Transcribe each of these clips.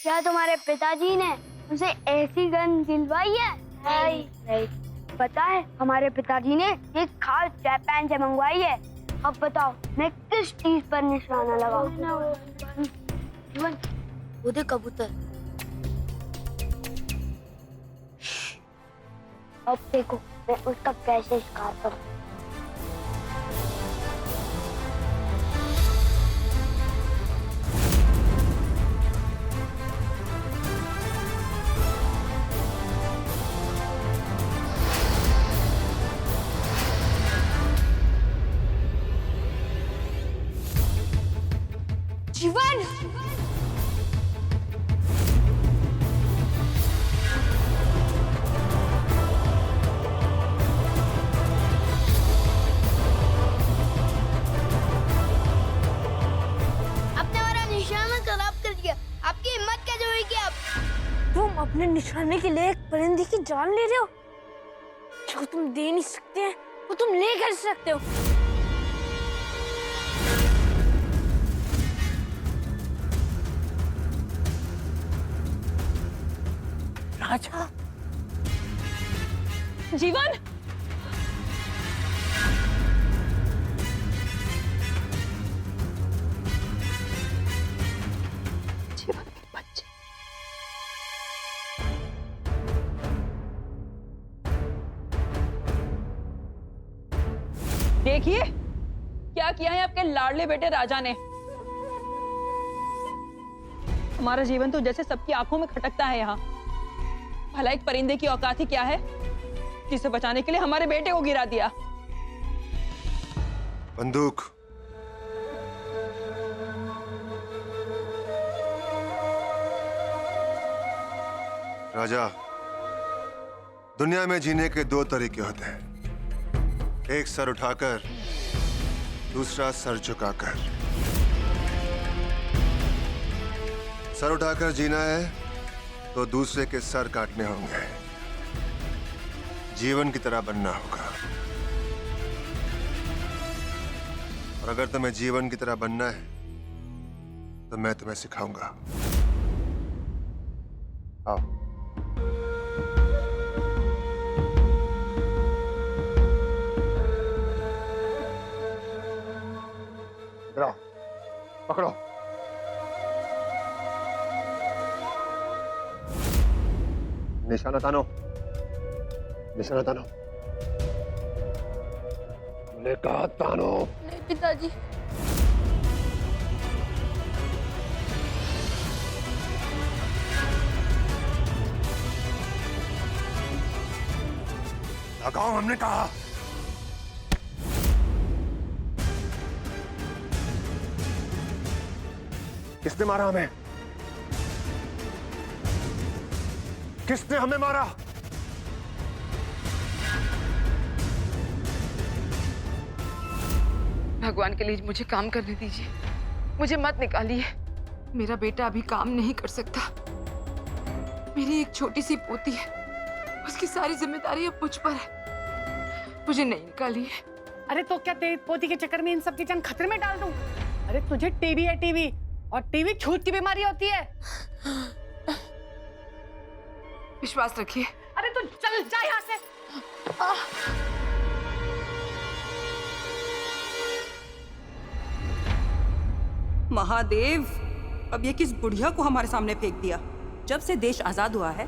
क्या तुम्हारे पिताजी ने उसे ऐसी गन दिलवाई है? नहीं। पता है हमारे पिताजी ने ये खास जापान से मंगवाई है। अब बताओ मैं किस चीज पर निशाना लगाऊं? वो देख कबूतर। अब देखो मैं उसका कैसे शिकार करूं। जीवन, आपने हमारा निशाना खराब कर दिया। आपकी हिम्मत कैसे हुई कि आप तुम अपने निशाने के लिए एक परिंदे की जान ले रहे हो? जो तुम दे नहीं सकते हैं वो तुम ले कर सकते हो। राजा, जीवन, जीवन के बच्चे। देखिए क्या किया है आपके लाडले बेटे राजा ने। हमारा जीवन तो जैसे सबकी आंखों में खटकता है यहाँ। भला एक परिंदे की औकात ही क्या है जिसे बचाने के लिए हमारे बेटे को गिरा दिया। बंदूक। राजा, दुनिया में जीने के दो तरीके होते हैं, एक सर उठाकर, दूसरा सर झुकाकर। सर उठाकर जीना है तो दूसरे के सर काटने होंगे। जीवन की तरह बनना होगा। और अगर तुम्हें जीवन की तरह बनना है तो मैं तुम्हें सिखाऊंगा। आओ। इधर आओ, पकड़ो। निशाना तानो, निशाना तानो। मैंने कहा तानो। नहीं पिताजी। लगाओ, हमने कहा। किसने मारा हमें? किसने हमें मारा? भगवान के लिए मुझे काम करने दीजिए, मुझे मत निकालिए। मेरा बेटा अभी काम नहीं कर सकता। मेरी एक छोटी सी पोती है, उसकी सारी जिम्मेदारी अब मुझ पर है। मुझे नहीं निकालिए। अरे तो क्या तेरी पोती के चक्कर में इन सबकी जान खतरे में डाल दूं? अरे तुझे टीबी है, टीबी, और टीबी छूत की बीमारी होती है। विश्वास रखिए। अरे तू चल जा यहाँ से। महादेव, अब ये किस बुढ़िया को हमारे सामने फेंक दिया। जब से देश आजाद हुआ है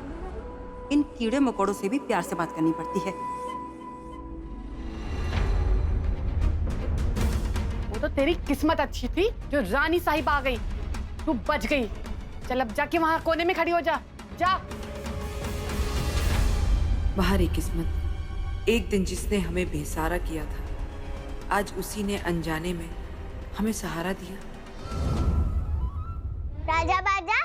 इन कीड़े मकोड़ों से भी प्यार से बात करनी पड़ती है। वो तो तेरी किस्मत अच्छी थी जो रानी साहिब आ गई, तू बच गई। चल अब जाके वहां कोने में खड़ी हो जा, जा। बाहरी किस्मत, एक दिन जिसने हमें बेसहारा किया था आज उसी ने अनजाने में हमें सहारा दिया। राजा बाजा,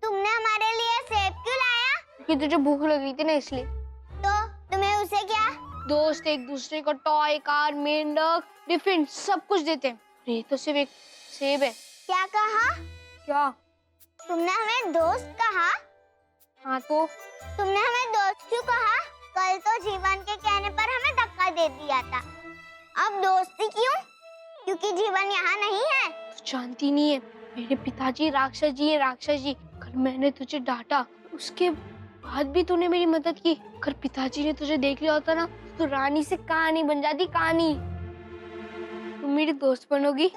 तुमने हमारे लिए सेब क्यों लाया? क्योंकि तुझे भूख लगी थी ना इसलिए। तो तुम्हें उसे क्या? दोस्त एक दूसरे को टॉय, कार, मेंढक, टिफिन सब कुछ देते हैं। ये तो सिर्फ एक सेब है। क्या कहा? क्या? तुमने हमें दोस्त कहा? हाँ तो तुमने हमें दोस्त क्यों कहा? कल तो जीवन के कहने पर हमें धक्का दे दिया था। अब दोस्ती क्यों? क्योंकि जीवन यहाँ नहीं है। तू जानती नहीं है, मेरे पिताजी राक्षस जी है, राक्षस जी। कल मैंने तुझे डांटा, उसके बाद भी तूने मेरी मदद की। अगर पिताजी ने तुझे देख लिया होता ना, तो रानी से कहानी बन जाती, कहानी। तुम मेरी दोस्त बनोगी,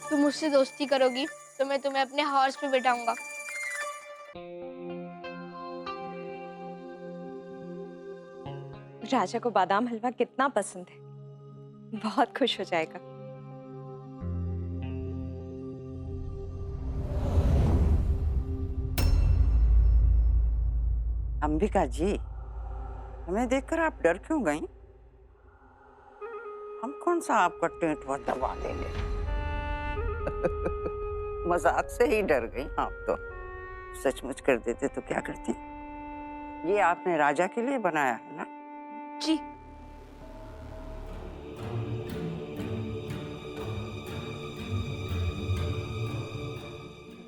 तुम मुझसे दोस्ती करोगी, तो मैं तुम्हें अपने हॉर्स पे बैठाऊंगा। राजा को बादाम हलवा कितना पसंद है, बहुत खुश हो जाएगा। अंबिका जी, हमें देखकर आप डर क्यों गईं? हम कौन सा आपका टेंटवा दबा देंगे? मजाक से ही डर गई आप तो। सचमुच कर देते तो क्या करती? ये आपने राजा के लिए बनाया है ना? जी।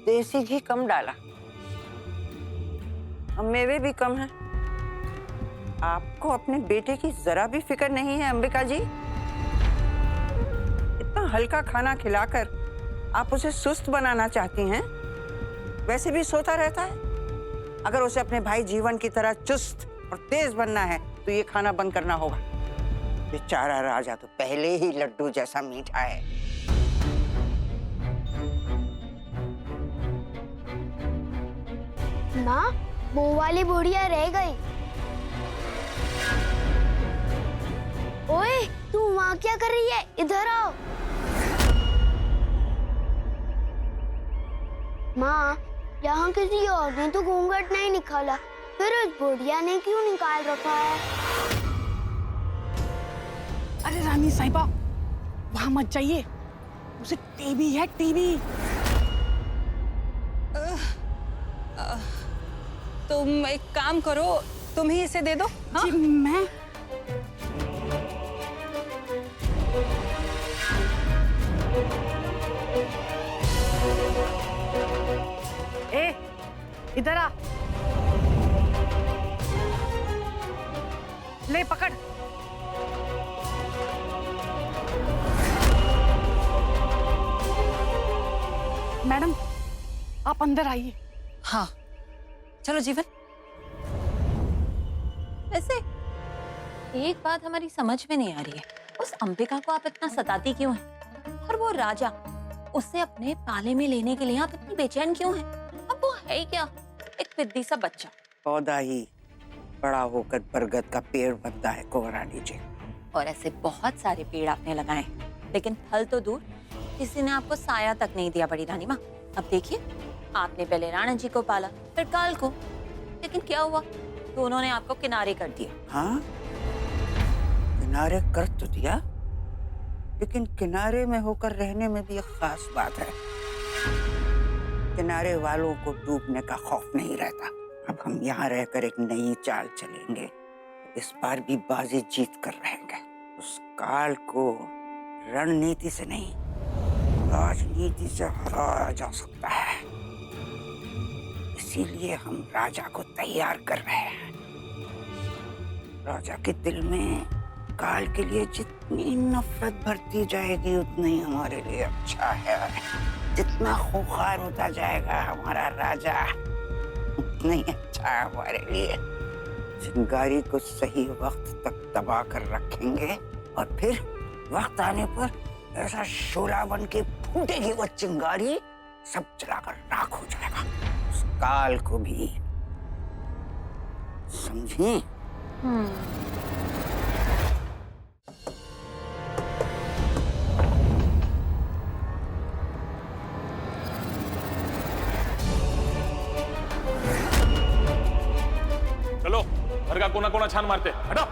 देसी घी कम डाला, अब मेवे भी कम है। आपको अपने बेटे की जरा भी फिक्र नहीं है अंबिका जी? इतना हल्का खाना खिलाकर आप उसे सुस्त बनाना चाहती हैं? वैसे भी सोता रहता है। अगर उसे अपने भाई जीवन की तरह चुस्त और तेज बनना है तो ये खाना बंद करना होगा। बेचारा राजा तो पहले ही लड्डू जैसा मीठा है। माँ, वो वाली बुढ़िया रह गई। ओए, तू वहाँ क्या कर रही है? इधर आओ। माँ, यहाँ किसी और ने तो घूंघट नहीं निकाला, फिर उस बुढ़िया ने क्यों निकाल रखा है? अरे रानी साहिबा, वहां मत जाइए, उसे टीबी है, टीबी। तुम एक काम करो, तुम ही इसे दे दो। हाँ? जी, मैं ए, इधर आ, ले पकड़। मैडम, आप अंदर आइए। हाँ, चलो जीवन। वैसे एक बात हमारी समझ में नहीं आ रही है, उस अंबिका को आप इतना सताती क्यों हैं? और वो राजा, उसे अपने पाले में लेने के लिए आप इतनी बेचैन क्यों हैं? अब वो है ही क्या, एक पिद्दी सा बच्चा। पौधा ही बड़ा होकर बरगद का पेड़ बनता है कोवरानी जी। और ऐसे बहुत सारे पेड़ आपने लगाए, लेकिन फल तो दूर, किसी ने आपको साया तक नहीं दिया बड़ी रानी माँ। अब देखिए, आपने पहले राणा जी को पाला, फिर काल को, लेकिन क्या हुआ? दोनों ने आपको किनारे कर दिए। हाँ, किनारे कर तो दिया, लेकिन किनारे में होकर रहने में भी एक खास बात है। किनारे वालों को डूबने का खौफ नहीं रहता। अब हम यहाँ रहकर एक नई चाल चलेंगे, इस बार भी बाजी जीत कर रहेंगे। उस काल को रणनीति से नहीं, राजनीति से हराया जा सकता है। इसीलिए हम राजा को तैयार कर रहे हैं। राजा के दिल में काल के लिए जितनी नफरत भरती जाएगी उतना ही हमारे लिए अच्छा है। जितना खूंखार होता जाएगा हमारा राजा, उतना ही अच्छा है हमारे लिए। चिंगारी को सही वक्त तक दबा कर रखेंगे और फिर वक्त आने पर ऐसा शोला बन के फूटेगी वो चिंगारी, सब जलाकर राख हो जाएगा। उस काल को भी समझी? चलो, घर का कोना कोना छान मारते, हटो।